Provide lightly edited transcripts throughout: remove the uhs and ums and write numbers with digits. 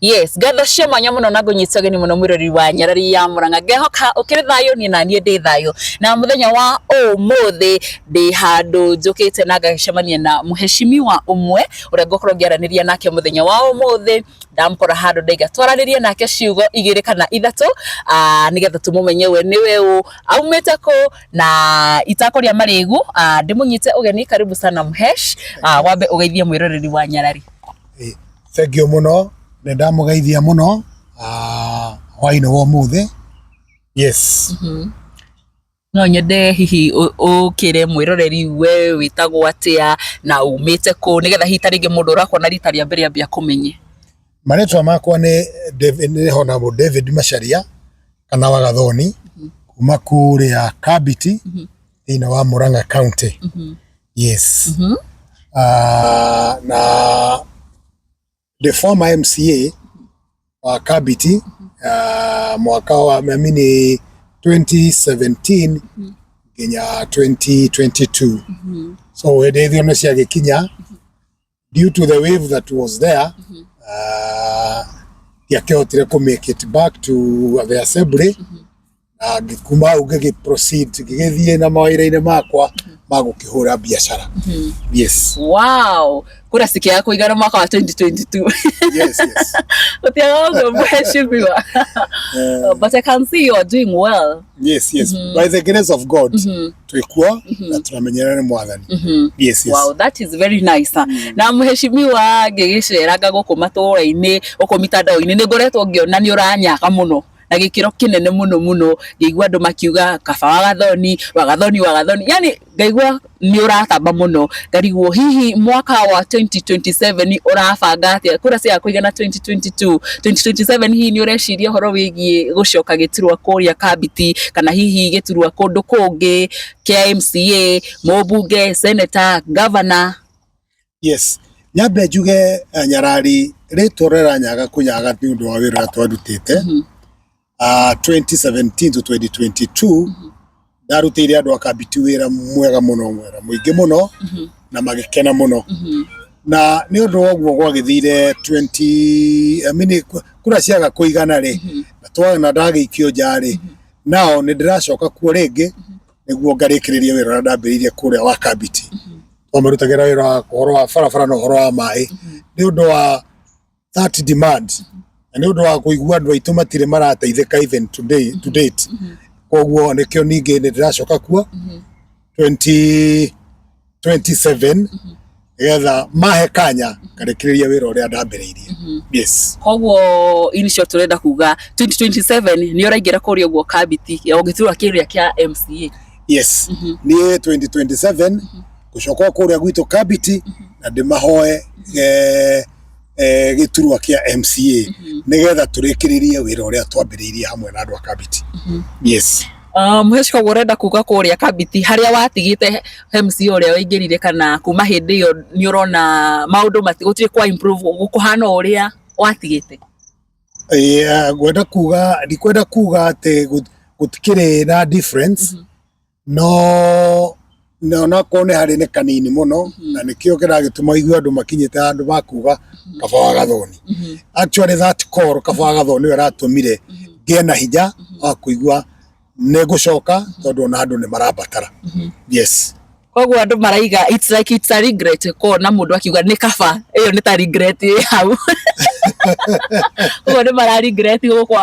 Yes, gather shema nyamu no nago nyitsage ni muno mwirori wa Nyarari ya Murang'a gehoka ukiri thayo ni na nie ndi thayo na muthenya wa umuthi ndi handu njukite na ngacemania na muheshimiwa umwe uria ngokorwo ngiaraniria nake muthenya wa umuthi ndamkora handu ndaiga twaranirie nake ciugo igiri kana ithatu nigetha tumumenye we niwe u aumite ko na itakoria marigu ndimunyite ugeni karibu sana Muhesh wambe ugeithie mwiroreri wa Nyarari. Thank you muno nenda mugeithia muno waino wa muthe. Yes. No nyende hihi ukire mwiroreri we witagwo atia na umite ko nigetha hitaringe mundu urakwa na rita ria mbere ambia kumenye. Maretwa makwa ni Honorable David Macharia kana Wagathoni kuma kuria Kabiti ina wa Murang'a County. Yes. Na the former MCA wa Kabiti mwaka wa 2017 ginya 2022. So wedethio no cia gikinya due to the wave that was there yakehotire to make it back to the assembly na gikuma ugege proceed gigethie na mawira-ine makwa magukihura biashara. Yes. Wow. Kura sikia yako igana mwaka wa 2022. Yes. Utiaga mheshimiwa. But I can see you are doing well. Yes. By the grace of God, tuikua na tunamenyerana mwathani. Yes. Wow, that is very nice. Na mheshimiwa ngigiceraga guku matura-ini uko mitandao-ini ni ngoretwo ngiona ni uranyaka muno na gikiro kinene muno ngigwa andu makiuga kaba Wagathoni yani ngaigwa ni uratamba muno ngarigwo hihi mwaka wa 2027 urabanga atia kura cia kuigana 2027 hihi ni ureciria horo wigie gucoka giturwa kuria Kabiti kana hihi giturwa kundu kungi kia MCA mubunge senator governor. Yes, nyambe njuge Nyarari ritorera nyaga kunyaga ni undu wa wira twadutite 2017 to 2022 darutire andu a Kabiti wira mwega muingi muno na magikena muno na ni undu woguo gwagithire 20 kura ciaga kuigana ri na twana ndagikio njari nao ni ndiracoka kuo ringi niguo ngarikiriria wira na ndambiririe kuria wa Kabiti twamarutagira wira wa horo wa barabara na horo wa mai ni undu wa that demand na ni undu wa kuigua andu aitu matire marateithika even to date koguo nikio ningi ni ndiracoka kuo 2027 getha mahe kanya ngarekereria wira uria ndambiriirie. Yes. Koguo initial turenda kuga 2027 ni uraingira kuria guo Kabiti ya ugiturwa kiria kia MCA. Yes. Ni 2027 gucoka kuria gwitu Kabiti na ndimahoe giturwa kia MCA nigetha turikiririe wira uria twambiriirie hamwe na andu a Kabiti. Yes. Muheshimiwa urenda kuga kuria Kabiti haria watigite MCA uria waingirire kana kuma hindi iyo ni urona maundu matigutire kwa improve gukuhana uria watigite? Gwenda kuga ati gutikire na difference no na kone hari ne kanini muno na nikio kiragituma igua andu makinyite andu bakuga kaba Wagathoni. Actually that core kaba Wagathoni weratumire ngena hinya wa kuigua negucoka tondu na andu ni marabatara. Yes. Koguo andu maraiga it's like it's a regret ko na mundu akiuga ni kaba iyo ni ta regret hau. Koguo ni mara regret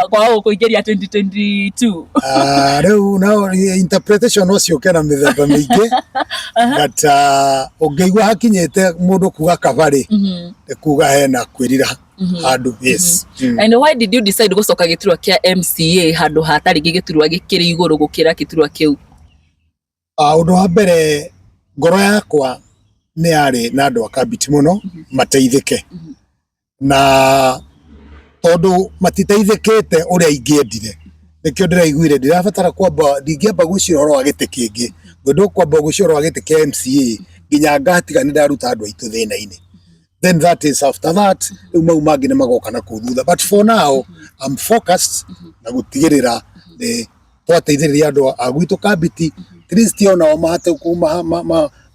kwa kuingiria 2022. Riu na interpretation ocio kena mithemba mingi but ungeigua hakinyite mundu kuga kaba ri kuga hena kwirira handu. Yes. And why did you decide gucoka giturwa kia MCA handu hatari giturwa gikiri iguru gukira giturwa kiu? Undu wa mbere ngoro yakwa ni ari na andu a Kabiti muno mateithike na tondu matiteithikite uria ingiendire nikio ndiraiguire ndirabatara kwamba ndingiamba gucira horo wa gite kingi ndu kwamba gucira wa gite kia MCA nginya ngatiga ni ndaruta andu aitu thina-ini. Then that is after that mau mangi ni magoka na kuthutha but for now I'm focused na gutigirira twateithiriria andu a gwitu Kabiti Kristo na mahate kuma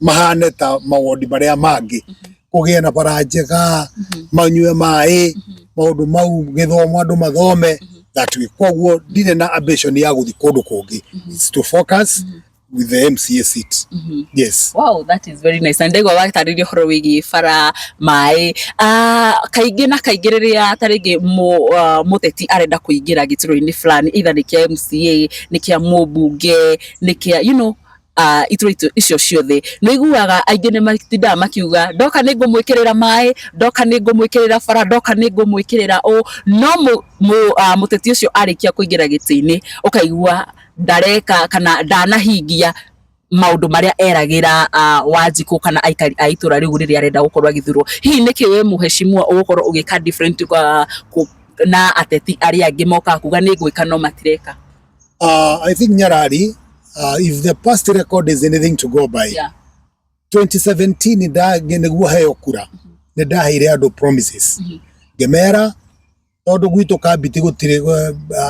mahane ta mawodi maria mangi kugia na bara njega manyue mai maundu mau githomo andu mathome that way koguo ndire na ambition ya guthi kundu kungi. It's to focus with the MCA seat. Yes. Wow, that is very nice. And ndego watarĩrio horo wĩgiĩ bara maĩ kaingĩ na kaingĩ rĩrĩa tarĩngĩ mũteti arenda kũingĩra gĩturwa-inĩ fulani, either nĩ kĩa MCA, nĩ kĩa mũmbunge, nĩ kĩa iturwa icio ciothe, nĩ iguaga aingĩ nĩ matindaga makiuga ndoka nĩ ngũmwĩkĩrĩra maĩ, ndoka nĩ ngũmwĩkĩrĩra bara, ndoka nĩ ngũmwĩkĩrĩra no mũteti ũcio arĩkia kũingĩra gĩtĩ-inĩ ũkaigua ndareka kana ndanahingia maundu maria eragira Wanjiku kana aikari a itura riu riria arenda gukorwo agithurwo. Hihi niki we muheshimiwa ugukorwo ugika different na ateti aria angi moka kuga ni gwika no matireka? I think Nyarari, if the past record is anything to go by, 2017 niguo heo kura ni ndaheire andu promises ngemera tondu gwitu kabiti gutire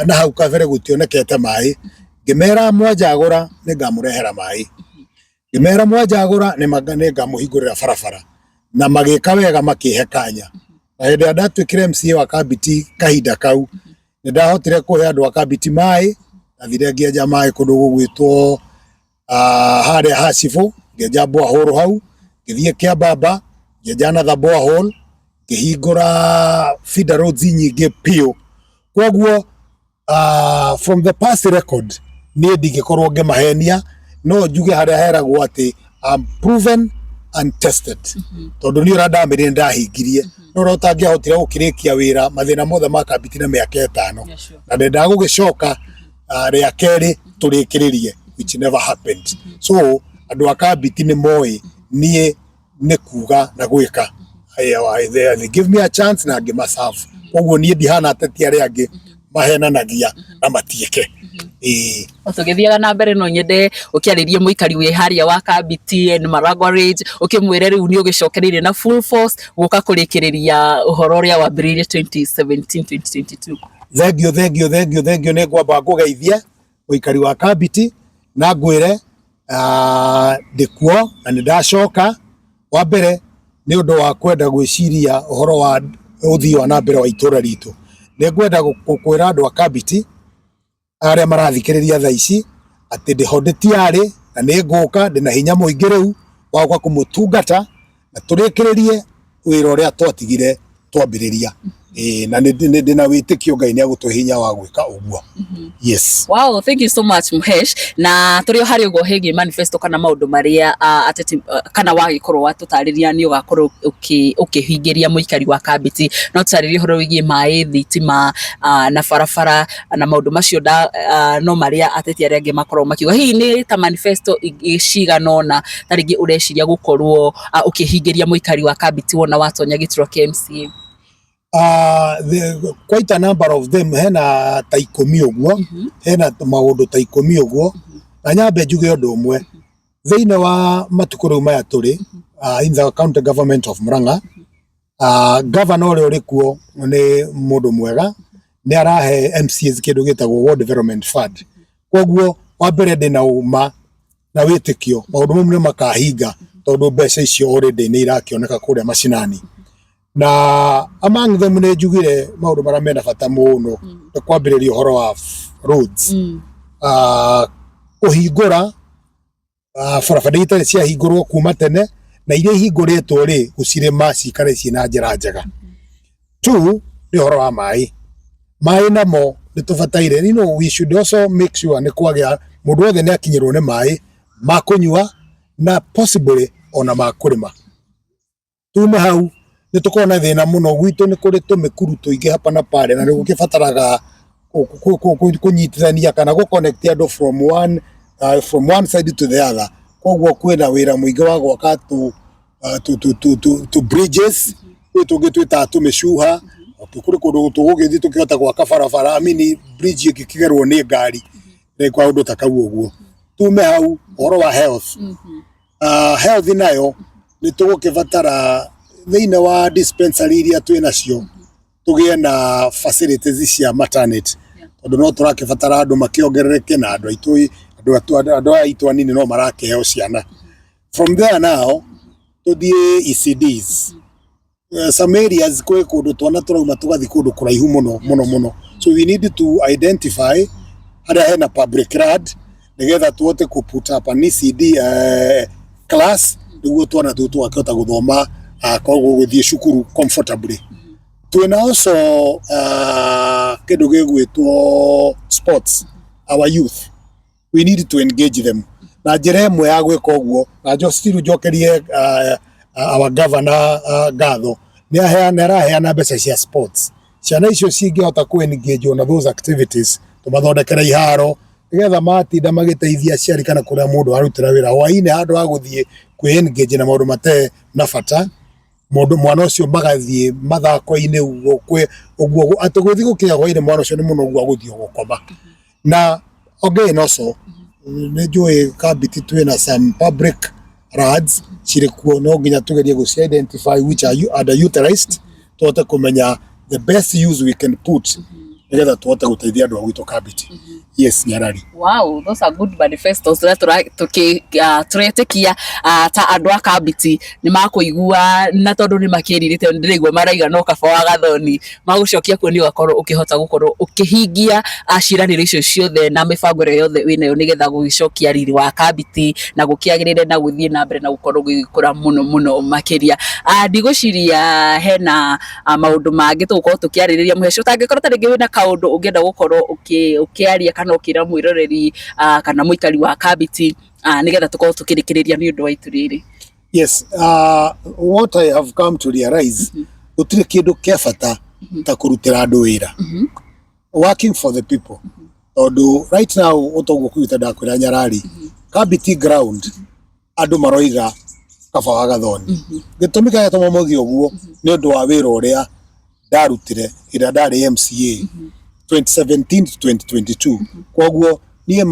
na hau kabere gutionekete mai, ngemera mwajagura ni ngamurehera mai, ngemera mwajagura ni ngamuhingurira barabara na magika wega makihe kanya. Na hindi ya ndatwikire MCA wa kabiti kahinda kau ni ndahotire kuhe andu a kabiti mai, nathire ngienja mai kundu gugwitwo haria Hasifu, ngienja borehole hau, ngithie Kiambaba ngienja another borehole, ngihingura feeder roads nyingi pio. Koguo from the past record ni ndingikorwo ngimahenia, no njuge haria heragwo ati I'm proven and tested. Tondu ni urandamire ndahingirie no rotangihotire gukirikia wira mathina mothe ma kabiti na miaka 5 na ndenda gugicoka ria keri turikiririe, which never happened. So andu a kabiti ni moi nie ne kuga na gwika. They give me a chance na ngimaserve. Koguo nie ndihana ateti aria angi mahenanagia na matieke. Tugithiaga na mbere no nyende ukiaririe muikari wi haria wa kabiti and Maragwa Ridge ukimwire riu ni ugicokereire na full force guka kurikiriria uhoro uria wambiririe 2017-2022. Thengio ne ngwamba ngugeithie muikari wa kabiti na ngwire ndikuo na ndacoka wa mbere ni undu wa kwenda gwiciria uhoro wa uthii wa na mbere wa itura ritu. Ni ngwenda gukwira andu a kabiti aria marathikiriria thaa ici ati ndihondetiari na ni nguka ndina hinya muingi riu wa guka kumutungata na turikiririe wira uria twatigire twambiriria. Na ndina witikio Ngai ni agutuhinya wa gwika uguo. Yes. Wow, thank you so much Muhesh. Na turio hari ugo hegi manifesto kana maundu maria ateti kana wagikorwo watutariria ni ugakorwo ukihingiria muikari wa kabiti no tutaririe horo wigie mai, thitima na barabara na maundu macio no maria ateti aria angi makorwo makiuga. Hihi ni ta manifesto igicigana na taringi ureciria gukorwo ukihingiria muikari wa kabiti wona watonya giturwa kia MCA? Quite a number of them hena ta 10 uguo, hena maundu ta 10 uguo, na nyambe njuge undu umwe thiine wa matukuru maya turi in the county government of Murang'a. Governor uri kuo ni mundu mwega, ni arahe MCAs kindu gitagwo Ward Development Fund. Koguo wa mbere ndina uma na witikio maundu mamwe makahinga tondu mbeca icio already ni irakioneka kuria macinani. Na among them ne njugire maundu maria mena bata muno ta kwambiriria uhoro wa roads, kuhingura barabara itari cia hingurwo kuma tene na iria hinguritwo ri gucirima cikare ciina njira njega. 2 ni uhoro wa mai namo ni tubataire, we should also make sure ni kwagia mundu wothe ni akinyirwo ni mai ma kunyua na possibly ona ma kurima. Tume hau ni tukona thina muno gwitu ni kuri tumikuru tuingi hapa na pale na gukibataraga kunyitithania kana gu connect andu from one side to the other. Koguo kwina wira muingi wa gwaka to bridges tugitwita tumishuha kuri kundu tugugithi tukihota gwaka barabara mini bridge ikigerwo ni ngari ni kwa undu takau uguo. Tume hau uhoro wa health, health nayo ni tugukibatara thiine wa dispensary iria twinacio tugie na facilities cia maternity tondu no turakibatara andu makiongerereke na andu aitu anini no marakeheo ciana. From there now tuthie ECDs some areas kwe kundu twana turauma tugathi kundu kuraihu muno. So we need to identify haria hena public rad nigetha tuote ku put up an ECD class niguo twana tu twakota guthoma koguo guthie cukuru comfortably. Twina also kindu gigwitwo sports. Our youth, we need to engage them. Na njira imwe ya gwika uguo na still njokerie our governor Gatho ni araheana mbeca cia sports. Ciana icio cingihota ku engage on those activities tumathondekera iharo nigetha matinda magiteithia aciari kana kuria mundu arutira wira hwaini handu ha guthie ku engage na maundu mate na bata mundu mwana ucio magathie mathako-ini uguo atuguthi gukinya hwaini mwana ucio ni muno uguo guthie gukoma. Na again also nijui kabiti twina some public rads ciri kuo no nginya tugerie gu identify which are underutilized tuote kumenya the best use we can put nigetha tuote guteithia andu agwito kabiti. Yes, Nyarari. Wow, those are good manifestos turetikia ta andu a kabiti ni makuigua na tondu ni makiririte ndirigwa maraiga no kaba Wagathoni magucokia kuo ni wakorwo ukihota gukorwo ukihingia ciraniro icio ciothe na mibango yothe winayo nigetha gugicokia riri wa kabiti na gukiagirire na guthie na mbere na gukorwo gukura muno makiria. Ndigociria hena maundu mangi tugukorwo tukiaririria muheci utangikorwo taringi wina kaundu ungienda gukorwo ukiaria kana ukira mwiroreri kana muikari wa kabiti nigetha tukorwo tukirikiriria ni undu wa ituriri. Yes, what I have come to realize gutire kindu kia bata ta kurutira andu wira working for the people. Tondu right now utoguo kuita ndakwira Nyarari kabiti ground andu maroiga kaba Wagathoni gitumi kaya tuma mugi uguo ni undu wa wira uria ndarutire ira ndari MCA 2017 to 2022. Koguo nie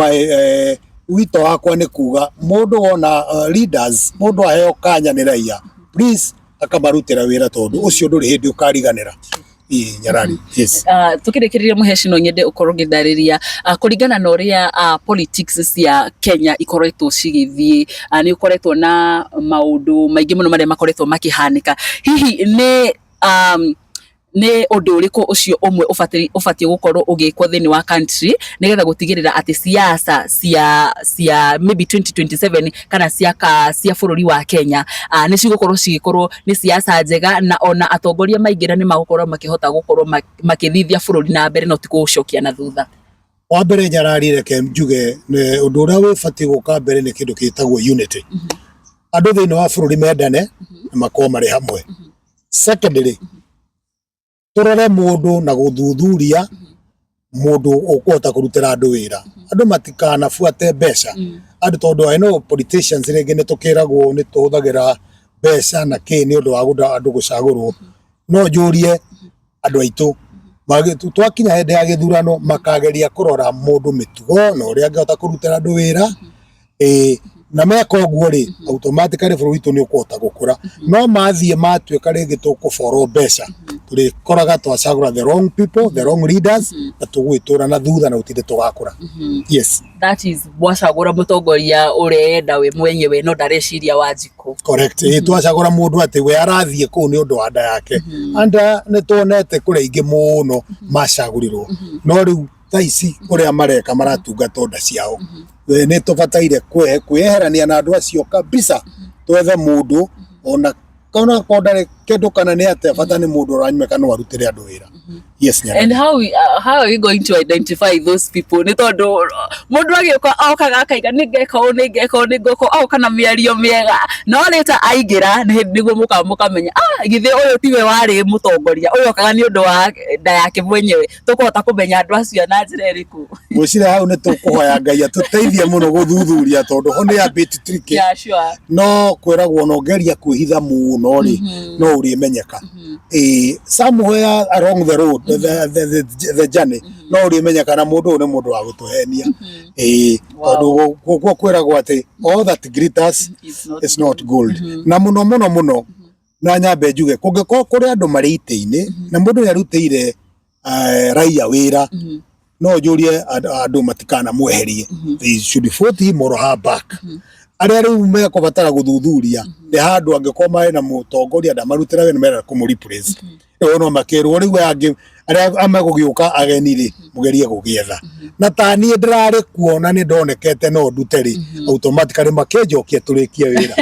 wito wakwa ni kuga mundu wona leaders mundu aheo kanya ni raia please akamarutira wira tondu ucio nduri hindi ukariganira. Nyarari. Yes. Tukirikiriria muheci no nyende ukorwo ngindariria kuringana na uria politics cia Kenya ikoretwo cigithie ni ukoretwo na maundu maingi muno maria makoretwo makihanika. Hihi ni undu uriku ucio umwe ubatie gukorwo ugikwo thini wa country nigetha gutigirira ati siasa cia maybe 2027 kana cia bururi wa Kenya ni cigikorwo ni siasa njega na ona atongoria maingira ni magukorwo makihota gukorwo makithithia bururi na mbere no tikucokia na thutha. Wa mbere Nyarari reke njuge undu uria wibatie guka mbere ni kindu kitagwo unity. Andu thini wa bururi mendane na makorwo mari hamwe. Secondly, turore mundu na guthuthuria mundu ukuhota kurutira andu wira. Andu matikana fuate mbeca andu tondu I know politicians rege ni tukiragwo ni tuhuthagira mbeca na ni undu wa andu gucagurwo no njurie andu aitu twakinya hindi ya githurano makageria kurora mundu mitugo na uria angihota kurutira andu wira na meka uguo ri automatically bururi witu ni ukuhota gukura. No mathie matuika ringi tukuboro mbeca turikoraga twacagura the wrong people, the wrong leaders na tugwitura na thutha na utinde tugakura. Yes, that is wacagura mutongoria urenda we mwenyewe no ndareciria Wanjiku. Correct. Twacagura mundu ati we arathie ku ni undu wa nda yake anda ni tuonete kuri ingi muno macagurirwo no riu taici uria mareka maratungata nda ciao ni tubataire kweherania na andu acio kabisa twethe mundu ona kana kodare kindu kana ni ate bata ni mundu uranyuka no arutire andu wira. Yes, Nyarari. And how are you going to identify those people? Ni tondu mundu agioka aukaga akaiga ni ngoko au kana miario miega no leta aigira niguo mukamenya githe uyu tiwe wari mutongoria uyu okaga ni undu wa nda yake mwenyewe tukuhota kumenya andu acio na njira iriku. Gwicira hau ni tukuhoya Ngai atuteithie muno guthuthuria tondu ho ni a bit tricky. Yeah, sure. No kwiragwo no geria kwihitha muno ri no urimenyeka somewhere along the road the journey no urimenyeka na mundu ni mundu wa gutuhenia tondu guo kwiragwo ati all that glitters is not gold. Na muno na nyambe njuge kungikorwo kuri andu mari ite-ini na mundu yarutire raia wira no njurie andu matikana mweherie. They should vote him or her back aria riu mekubatara guthuthuria ni handu angikoma na mutongoria ndamarutira we nimera kumuriplace no makirwo riu angi aria amagugiuka ageni ri mugerie gugietha na tani ndirari kuona ni ndonekete no ndute ri automatically makenjokia turikie wira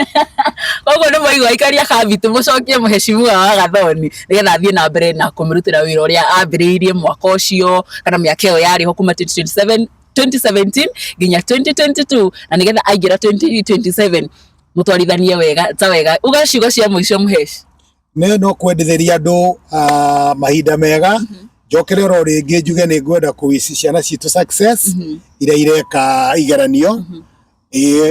koguo ni moigwa ikaria kabitu mucokie muheshimiwa Wagathoni nigetha athie na mbere na kumurutira wira uria ambiriirie mwaka ucio kana miaka iyo yari ho kuma 2017 nginya 2022 na nigetha aingira 2027 mutwarithanie wega ta wega ugacigo cia muico muheshi no kwendithiria andu mahinda mega njokerera ringi njuge ni ngwenda kuwici ciana citu success ira ireka igeranio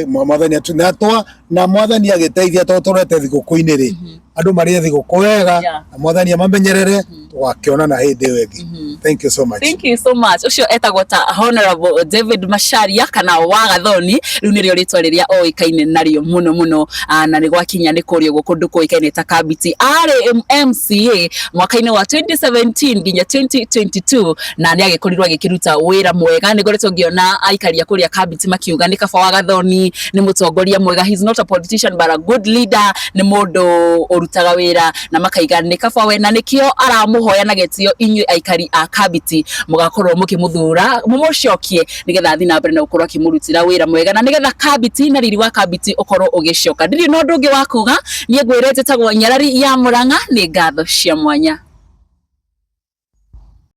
mwathani atunatwa na mwathani agiteithia totorete thiguku-ini ri andu marie thiguku wega na mwathani amamenyerere twakiona na hindi wengi. Thank you so much. Thank you so much. Ucio etagwo ta Honorable David Macharia kana Wagathoni riu nirio ritwa riria oikaine nario muno muno na ni gwakinya ni kurio gukundu kuikaine ta Kabiti ari MCA mwaka-ini wa 2017 nginya 2022 na ni agikorirwo agikiruta wira mwega ni ngoretwo ngiona aikaria kuria Kabiti makiuga ni kaba Wagathoni ni mutongoria mwega. He's not a politician but a good leader, ni mundu urutaga wira na makaiga ni kaba we na nikio aramuhoya na getio inyu aikari a Kabiti mugakorwo mukimuthura mumucokie nigetha athi na mbere na ukorwo akimurutira wira mwega na nigetha Kabiti na riri wa Kabiti ukorwo ugicoka. Ndiri no ndungi wa kuga nie ngwirete tagwo nyarari ya Murang'a ni ngatho cia mwanya.